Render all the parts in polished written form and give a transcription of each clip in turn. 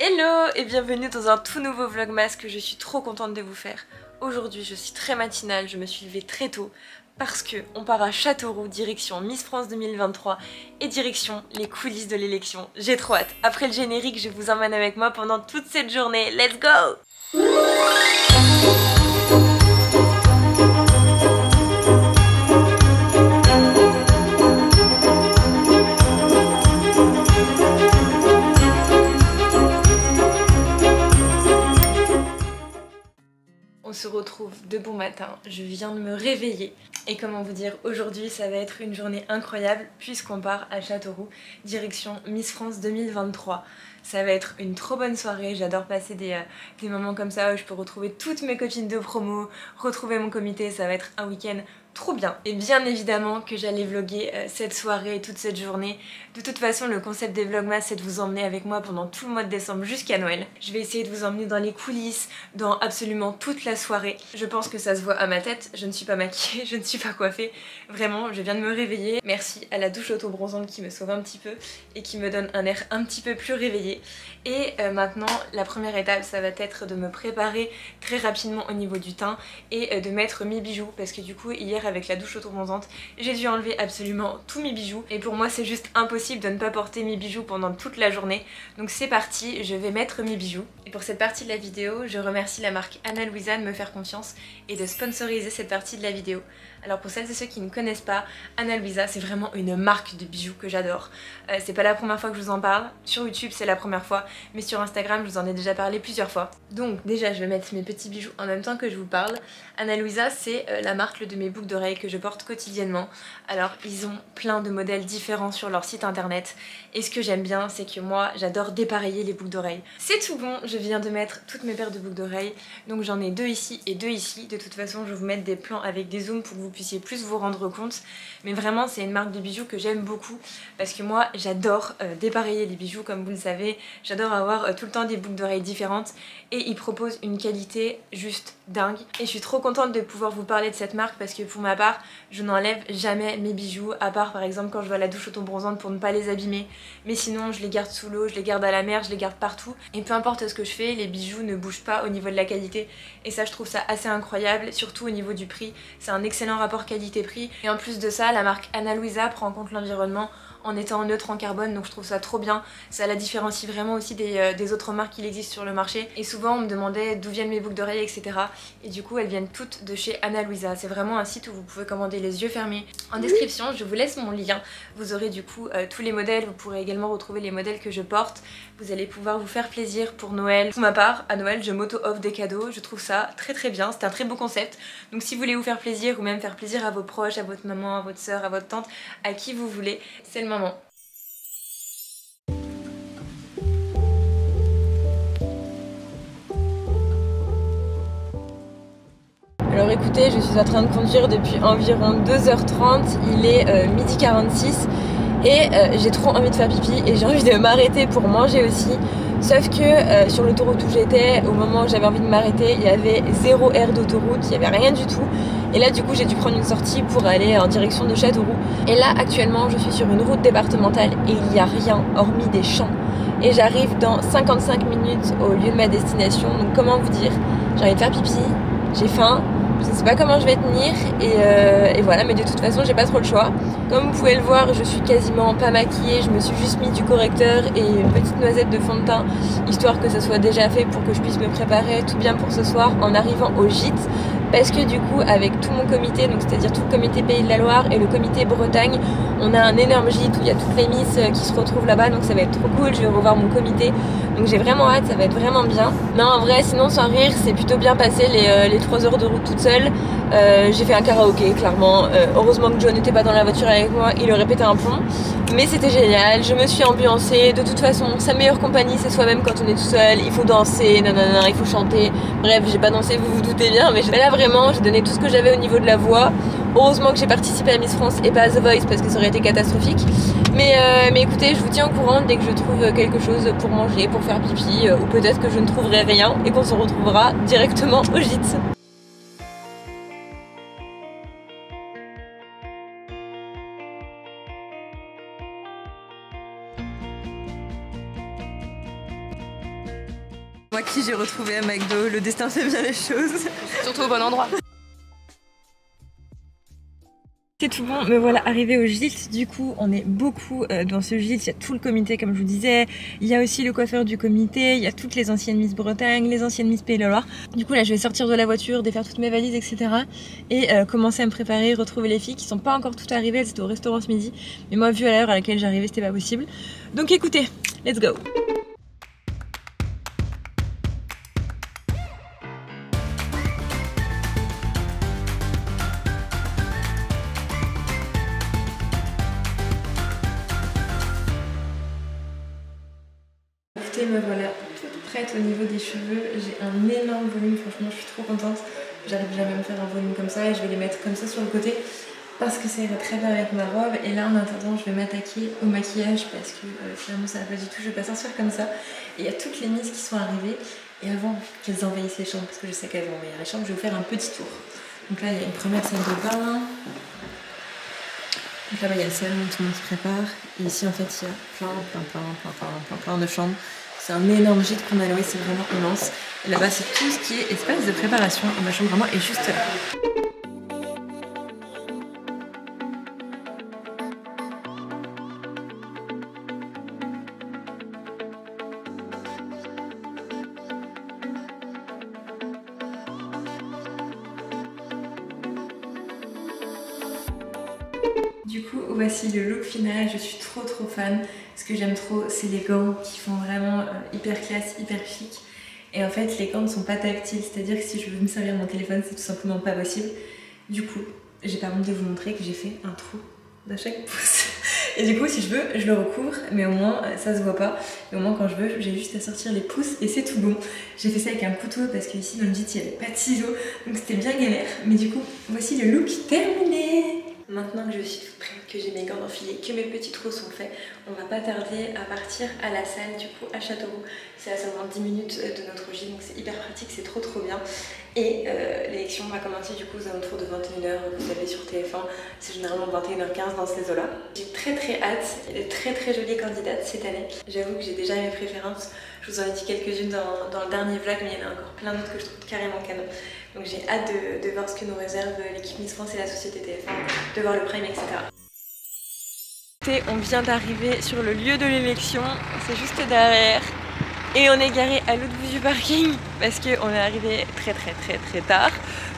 Hello et bienvenue dans un tout nouveau vlogmas que je suis trop contente de vous faire. Aujourd'hui je suis très matinale, je me suis levée très tôt parce que on part à Châteauroux direction Miss France 2023 et direction les coulisses de l'élection. J'ai trop hâte. Après le générique, je vous emmène avec moi pendant toute cette journée. Let's go! On se retrouve de bon matin, je viens de me réveiller et comment vous dire, aujourd'hui ça va être une journée incroyable puisqu'on part à Châteauroux, direction Miss France 2023. Ça va être une trop bonne soirée, j'adore passer des moments comme ça où je peux retrouver toutes mes copines de promo, retrouver mon comité, ça va être un week-end trop bien. Et bien évidemment que j'allais vlogger cette soirée et toute cette journée. De toute façon, le concept des vlogmas, c'est de vous emmener avec moi pendant tout le mois de décembre jusqu'à Noël. Je vais essayer de vous emmener dans les coulisses, dans absolument toute la soirée. Je pense que ça se voit à ma tête, je ne suis pas maquillée, je ne suis pas coiffée. Vraiment, je viens de me réveiller. Merci à la douche auto-bronzante qui me sauve un petit peu et qui me donne un air un petit peu plus réveillé. Et maintenant, la première étape, ça va être de me préparer très rapidement au niveau du teint et de mettre mes bijoux parce que du coup, hier avec la douche auto-bronzante, j'ai dû enlever absolument tous mes bijoux et pour moi c'est juste impossible de ne pas porter mes bijoux pendant toute la journée. Donc c'est parti, je vais mettre mes bijoux. Et pour cette partie de la vidéo, je remercie la marque Ana Luisa de me faire confiance et de sponsoriser cette partie de la vidéo. Alors pour celles et ceux qui ne connaissent pas, Ana Luisa c'est vraiment une marque de bijoux que j'adore. C'est pas la première fois que je vous en parle, sur YouTube c'est la première fois, mais sur Instagram je vous en ai déjà parlé plusieurs fois. Donc déjà je vais mettre mes petits bijoux en même temps que je vous parle. Ana Luisa c'est la marque de mes boucles d'oreilles que je porte quotidiennement. Alors ils ont plein de modèles différents sur leur site internet et ce que j'aime bien c'est que moi j'adore dépareiller les boucles d'oreilles. C'est tout bon, je viens de mettre toutes mes paires de boucles d'oreilles, donc j'en ai deux ici et deux ici. De toute façon je vais vous mettre des plans avec des zooms pour que vous puissiez plus vous rendre compte, mais vraiment c'est une marque de bijoux que j'aime beaucoup parce que moi j'adore dépareiller les bijoux comme vous le savez, j'adore avoir tout le temps des boucles d'oreilles différentes et ils proposent une qualité juste dingue et je suis trop contente de pouvoir vous parler de cette marque parce que pour ma part je n'enlève jamais mes bijoux à part par exemple quand je vais à la douche auto-bronzante pour ne pas les abîmer, mais sinon je les garde sous l'eau, je les garde à la mer, je les garde partout et peu importe ce que je fais, les bijoux ne bougent pas au niveau de la qualité et ça je trouve ça assez incroyable, surtout au niveau du prix. C'est un excellent rapport qualité-prix et en plus de ça la marque Ana Luisa prend en compte l'environnement en étant neutre en carbone, donc je trouve ça trop bien. Ça la différencie vraiment aussi des autres marques qui existent sur le marché. Et souvent on me demandait d'où viennent mes boucles d'oreilles, etc. Et du coup elles viennent toutes de chez Ana Luisa. C'est vraiment un site où vous pouvez commander les yeux fermés. En description je vous laisse mon lien. Vous aurez du coup tous les modèles, vous pourrez également retrouver les modèles que je porte. Vous allez pouvoir vous faire plaisir pour Noël. Pour ma part, à Noël je m'auto-offre des cadeaux. Je trouve ça très très bien, c'est un très beau concept. Donc si vous voulez vous faire plaisir ou même faire plaisir à vos proches, à votre maman, à votre soeur, à votre tante, à qui vous voulez, c'est le moment. Alors écoutez, je suis en train de conduire depuis environ 2h30, il est 12h46 et j'ai trop envie de faire pipi et j'ai envie de m'arrêter pour manger aussi. Sauf que sur l'autoroute où j'étais, au moment où j'avais envie de m'arrêter, il y avait zéro aire d'autoroute, il n'y avait rien du tout. Et là du coup j'ai dû prendre une sortie pour aller en direction de Châteauroux. Et là actuellement je suis sur une route départementale et il n'y a rien hormis des champs. Et j'arrive dans 55 minutes au lieu de ma destination, donc comment vous dire, j'ai envie de faire pipi, j'ai faim. Je ne sais pas comment je vais tenir et voilà, mais de toute façon j'ai pas trop le choix. Comme vous pouvez le voir, je suis quasiment pas maquillée, je me suis juste mis du correcteur et une petite noisette de fond de teint histoire que ça soit déjà fait pour que je puisse me préparer tout bien pour ce soir en arrivant au gîte. Parce que du coup avec tout mon comité, donc c'est-à-dire tout le comité Pays de la Loire et le comité Bretagne, on a un énorme gîte où il y a toutes les Miss qui se retrouvent là-bas, donc ça va être trop cool, je vais revoir mon comité, donc j'ai vraiment hâte, ça va être vraiment bien. Non en vrai sinon sans rire, c'est plutôt bien passé les 3 heures de route toute seule. J'ai fait un karaoké clairement, heureusement que Joe n'était pas dans la voiture avec moi, il aurait pété un plomb, mais c'était génial, je me suis ambiancée. De toute façon sa meilleure compagnie c'est soi-même quand on est tout seul, il faut danser, nanana, il faut chanter, bref j'ai pas dansé, vous vous doutez bien, mais là vraiment j'ai donné tout ce que j'avais au niveau de la voix. Heureusement que j'ai participé à Miss France et pas à The Voice parce que ça aurait été catastrophique, mais écoutez je vous tiens au courant dès que je trouve quelque chose pour manger, pour faire pipi, ou peut-être que je ne trouverai rien et qu'on se retrouvera directement au gîte. Moi qui j'ai retrouvé à McDo, le destin fait bien les choses. Surtout au bon endroit. C'est tout bon, me voilà arrivé au gîte. Du coup, on est beaucoup dans ce gîte. Il y a tout le comité, comme je vous disais. Il y a aussi le coiffeur du comité. Il y a toutes les anciennes Miss Bretagne, les anciennes Miss Pays de la Loire. Du coup, là, je vais sortir de la voiture, défaire toutes mes valises, etc. Et commencer à me préparer, retrouver les filles qui sont pas encore toutes arrivées. Elles étaient au restaurant ce midi. Mais moi, vu à l'heure à laquelle j'arrivais, c'était pas possible. Donc écoutez, let's go! Me voilà toute prête au niveau des cheveux. J'ai un énorme volume, franchement je suis trop contente. J'arrive jamais à me faire un volume comme ça et je vais les mettre comme ça sur le côté parce que ça ira très bien avec ma robe. Et là en attendant je vais m'attaquer au maquillage parce que finalement ça va pas du tout, je vais pas sortir comme ça. Et il y a toutes les Miss qui sont arrivées et avant qu'elles envahissent les chambres, parce que je sais qu'elles vont envahir les chambres, je vais vous faire un petit tour. Donc là il y a une première salle de bain. Donc là-bas il y a le salon où tout le monde se prépare. Et ici en fait il y a plein de chambres. C'est un énorme gîte qu'on a loué, c'est vraiment immense. Et là-bas, c'est tout ce qui est espace de préparation. Et ma chambre vraiment est juste là. Du coup, voici le look final, je suis trop fan. Ce que j'aime trop, c'est les gants qui font vraiment hyper classe, hyper chic. Et en fait, les gants ne sont pas tactiles, c'est-à-dire que si je veux me servir mon téléphone, c'est tout simplement pas possible. Du coup, j'ai pas honte de vous montrer que j'ai fait un trou dans chaque pouce. Et du coup, si je veux, je le recouvre, mais au moins, ça se voit pas. Et au moins, quand je veux, j'ai juste à sortir les pouces et c'est tout bon. J'ai fait ça avec un couteau parce qu'ici, dans le gîte, il n'y avait pas de ciseaux, donc c'était bien galère. Mais du coup, voici le look terminé. Maintenant que je suis toute prête, que j'ai mes gants enfilés, que mes petits trous sont faits, on va pas tarder à partir à la salle du coup à Châteauroux. C'est à seulement 10 minutes de notre gîte, donc c'est hyper pratique, c'est trop bien. Et l'élection va commencer du coup aux alentours de 21h, vous savez sur TF1, c'est généralement 21h15 dans ces eaux-là. J'ai très hâte, il y a de très jolies candidates cette année. J'avoue que j'ai déjà mes préférences, je vous en ai dit quelques-unes dans le dernier vlog, mais il y en a encore plein d'autres que je trouve carrément canon. Donc j'ai hâte de voir ce que nous réserve l'équipe Miss France et la société TF1, de voir le prime, etc. On vient d'arriver sur le lieu de l'élection, c'est juste derrière. Et on est garé à l'autre bout du parking parce qu'on est arrivé très tard.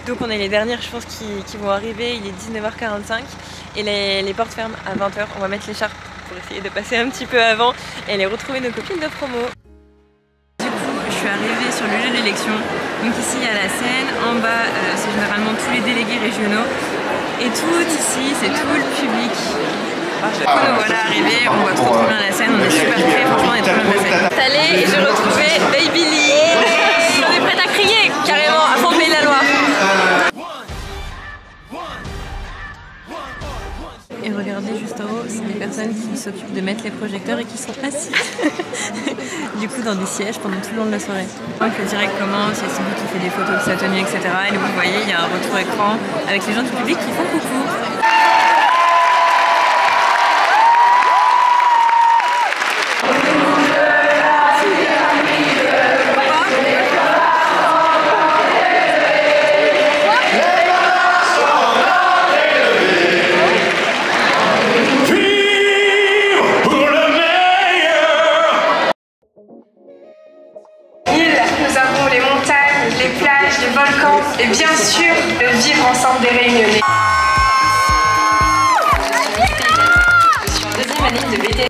Donc on est les dernières je pense qui vont arriver, il est 19h45 et les portes ferment à 20h. On va mettre l'écharpe pour essayer de passer un petit peu avant et aller retrouver nos copines de promo. Du coup je suis arrivée sur le lieu de l'élection. Donc ici il y a la scène, en bas c'est généralement tous les délégués régionaux. Et tout ici c'est tout le public. Du coup nous voilà arrivés, on voit trop bien la scène, on est super prêts, franchement on est trop bien de la scène. Je suis allée et j'ai retrouvé Baby Lee. On est prête à crier, carrément, à fond Pays de la Loire. Et regardez juste en haut, c'est des personnes qui s'occupent de mettre les projecteurs et qui sont assises du coup dans des sièges pendant tout le long de la soirée. Donc le direct commence, il y a Sylvie qui fait des photos de sa tenue, etc. Et vous voyez, il y a un retour écran avec les gens du public qui font coucou. Et bien sûr, de vivre ensemble des réunionnais. Je suis en deuxième année de BTS.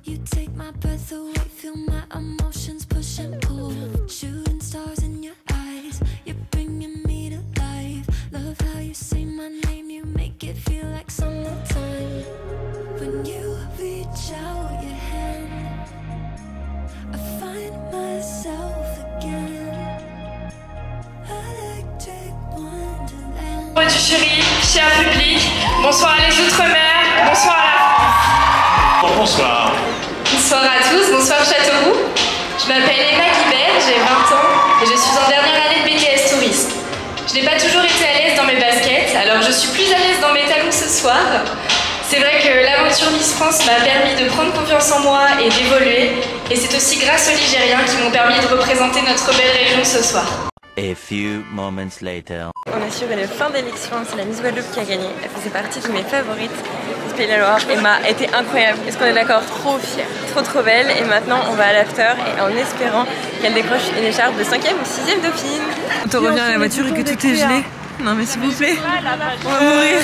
Du jury, cher public, bonsoir les Outre-mer, bonsoir à la France. Bonsoir. Bonsoir à tous, bonsoir Châteauroux. Je m'appelle Emma Guibert, j'ai 20 ans et je suis en dernière année de BTS Tourisme. Je n'ai pas toujours été à l'aise dans mes baskets, alors je suis plus à l'aise dans mes talons ce soir. C'est vrai que l'aventure Miss France m'a permis de prendre confiance en moi et d'évoluer. Et c'est aussi grâce aux Ligériens qui m'ont permis de représenter notre belle région ce soir. A few moments later. On assure une fin d'élection, c'est la Miss Guadeloupe qui a gagné. Elle faisait partie de mes favorites. Miss Pays de la Loire, Emma, était incroyable. Est-ce qu'on est d'accord? Trop fière, trop belle. Et maintenant on va à l'after et en espérant qu'elle décroche une écharpe de 5e ou 6e dauphine. On te revient à la voiture et que tout est gelé. Non mais s'il vous plaît, on va mourir.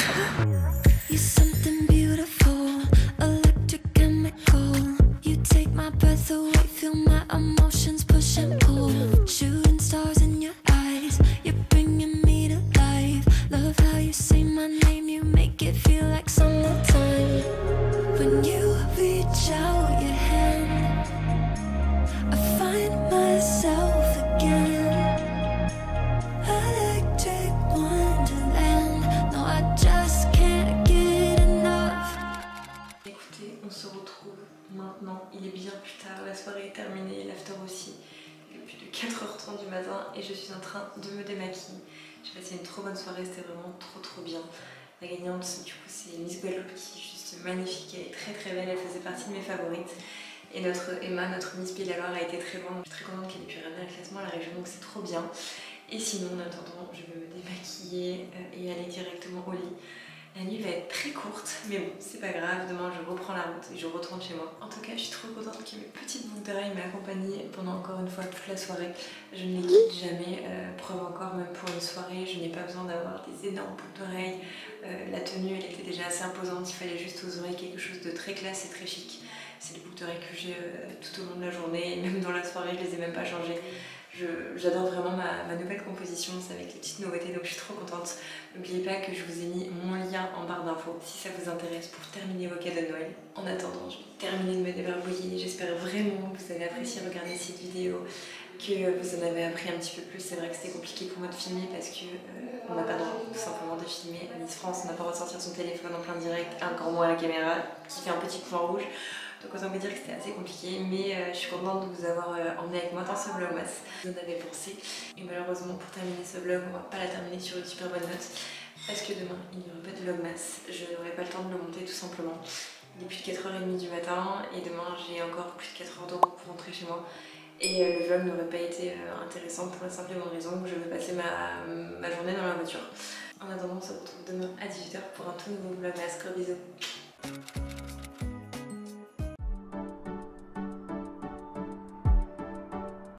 Maintenant, il est bien plus tard, la soirée est terminée, l'after aussi. Il est plus de 4h30 du matin et je suis en train de me démaquiller. J'ai passé une trop bonne soirée, c'était vraiment trop bien. La gagnante, du coup, c'est Miss Guadeloupe qui est juste magnifique, elle est très belle, elle faisait partie de mes favorites. Et notre Emma, notre Miss Pays de la Loire, a été très bonne. Je suis très contente qu'elle ait pu ramener un classement à la région, donc c'est trop bien. Et sinon, en attendant, je vais me démaquiller et aller directement au lit. La nuit va être très courte, mais bon, c'est pas grave, demain je reprends la route et je retourne chez moi. En tout cas, je suis trop contente que mes petites boucles d'oreilles m'aient accompagnée pendant encore une fois toute la soirée. Je ne les quitte jamais, preuve encore, même pour une soirée, je n'ai pas besoin d'avoir des énormes boucles d'oreilles. La tenue, elle était déjà assez imposante, il fallait juste aux oreilles quelque chose de très classe et très chic. C'est les boucles d'oreilles que j'ai tout au long de la journée, et même dans la soirée, je les ai même pas changées. J'adore vraiment ma nouvelle composition, c'est avec les petites nouveautés, donc je suis trop contente. N'oubliez pas que je vous ai mis mon lien en barre d'infos si ça vous intéresse pour terminer vos cadeaux de Noël. En attendant, je vais terminer de me débarbouiller. J'espère vraiment que vous avez apprécié regarder cette vidéo, que vous en avez appris un petit peu plus. C'est vrai que c'était compliqué pour moi de filmer parce que on n'a pas le droit tout simplement de filmer. À Miss France, on n'a pas le droit de sortir son téléphone en plein direct, encore moins à la caméra qui fait un petit point rouge. Donc autant vous dire que c'était assez compliqué, mais je suis contente de vous avoir emmené avec moi dans ce vlogmas. Vous en avez pensé. Et malheureusement pour terminer ce vlog, on va pas la terminer sur une super bonne note. Parce que demain il n'y aura pas de vlogmas. Je n'aurai pas le temps de le monter tout simplement. Il est plus de 4h30 du matin et demain j'ai encore plus de 4 heures de route pour rentrer chez moi. Et le vlog n'aurait pas été intéressant pour la simple et bonne raison que je vais passer ma journée dans la voiture. En attendant, on se retrouve demain à 18h pour un tout nouveau vlogmas. Gros bisous.